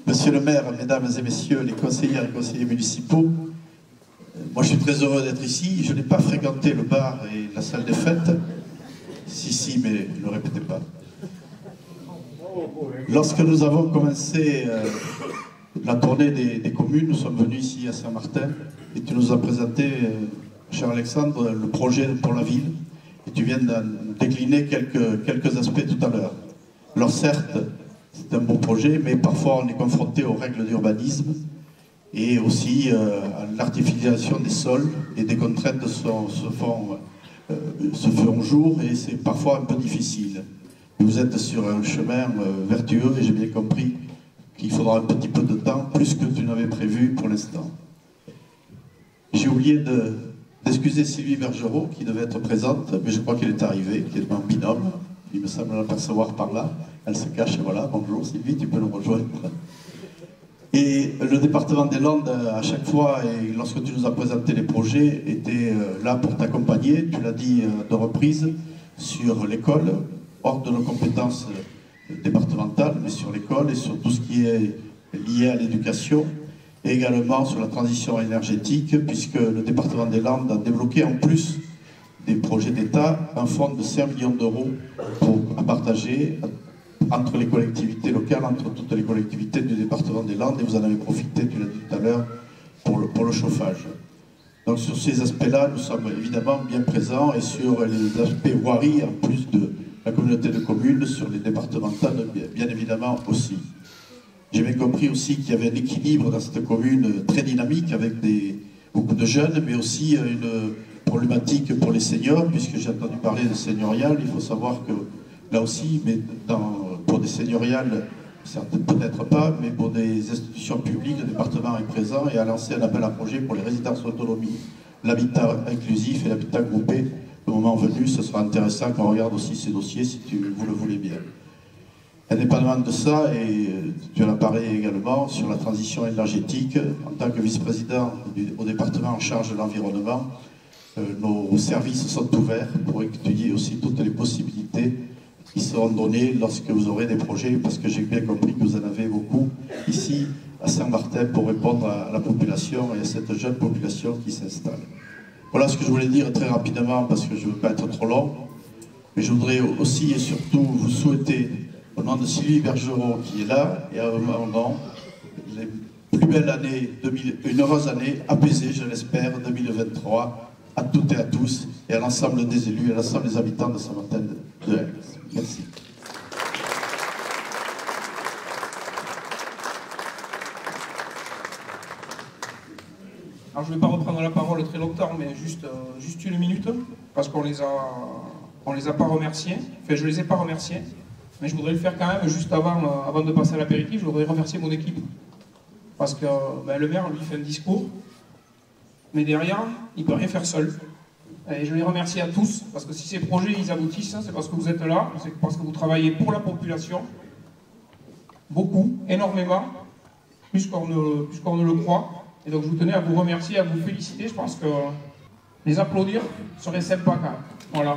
Monsieur le maire, mesdames et messieurs les conseillères et conseillers municipaux, moi je suis très heureux d'être ici. Je n'ai pas fréquenté le bar et la salle des fêtes. Si, mais ne le répétez pas. Lorsque nous avons commencé la tournée des communes, nous sommes venus ici à Saint-Martin et tu nous as présenté, cher Alexandre, le projet pour la ville. Et tu viens de décliner quelques aspects tout à l'heure. Alors certes, c'est un bon projet, mais parfois on est confronté aux règles d'urbanisme et aussi à l'artificialisation des sols, et des contraintes se font jour et c'est parfois un peu difficile. Vous êtes sur un chemin vertueux et j'ai bien compris qu'il faudra un petit peu de temps, plus que tu n'avais prévu pour l'instant. J'ai oublié d'excuser Sylvie Bergerot qui devait être présente, mais je crois qu'elle est arrivée, qui est en binôme. Il me semble l'apercevoir par là. Elle se cache, voilà. Bonjour Sylvie, tu peux nous rejoindre. Et le département des Landes, à chaque fois, et lorsque tu nous as présenté les projets, était là pour t'accompagner. Tu l'as dit de reprises, sur l'école, hors de nos compétences départementales, mais sur l'école et sur tout ce qui est lié à l'éducation, et également sur la transition énergétique, puisque le département des Landes a débloqué en plus des projets d'État un fonds de 5 millions d'euros à partager entre les collectivités locales, entre toutes les collectivités du département des Landes, et vous en avez profité, tu l'as dit tout à l'heure, pour le chauffage. Donc sur ces aspects-là, nous sommes évidemment bien présents, et sur les aspects voirie, en plus de la communauté de communes, sur les départementales, bien évidemment aussi. J'ai bien compris aussi qu'il y avait un équilibre dans cette commune très dynamique, avec beaucoup de jeunes, mais aussi une problématique pour les seniors, puisque j'ai entendu parler de seigneurial. Il faut savoir que là aussi, mais pour des seigneuriales, peut-être pas, mais pour des institutions publiques, le département est présent et a lancé un appel à projet pour les résidences autonomie, l'habitat inclusif et l'habitat groupé. Le moment venu, ce sera intéressant qu'on regarde aussi ces dossiers, si vous le voulez bien. Indépendamment de ça, et tu en as parlé également, sur la transition énergétique, en tant que vice-président au département en charge de l'environnement, nos services sont ouverts pour étudier aussi toutes les possibilités qui seront données lorsque vous aurez des projets, parce que j'ai bien compris que vous en avez beaucoup ici à Saint-Martin pour répondre à la population et à cette jeune population qui s'installe. Voilà ce que je voulais dire très rapidement, parce que je ne veux pas être trop long, mais je voudrais aussi et surtout vous souhaiter, au nom de Sylvie Bergerot qui est là, et à mon nom, les plus belles années, une heureuse année, apaisée, je l'espère, 2023, à toutes et à tous, et à l'ensemble des élus, et à l'ensemble des habitants de Saint-Martin de Aix. Merci. Alors je ne vais pas reprendre la parole très longtemps, mais juste une minute, parce qu'on les a pas remerciés. Enfin, je les ai pas remerciés, mais je voudrais le faire quand même juste avant de passer à l'apéritif. Je voudrais remercier mon équipe, parce que le maire lui fait un discours, mais derrière, il ne peut rien faire seul. Et je les remercie à tous, parce que si ces projets ils aboutissent, c'est parce que vous êtes là, c'est parce que vous travaillez pour la population, beaucoup, énormément, plus qu'on ne le croit. Et donc je vous tenais à vous remercier, à vous féliciter. Je pense que les applaudir serait sympa quand même. Voilà.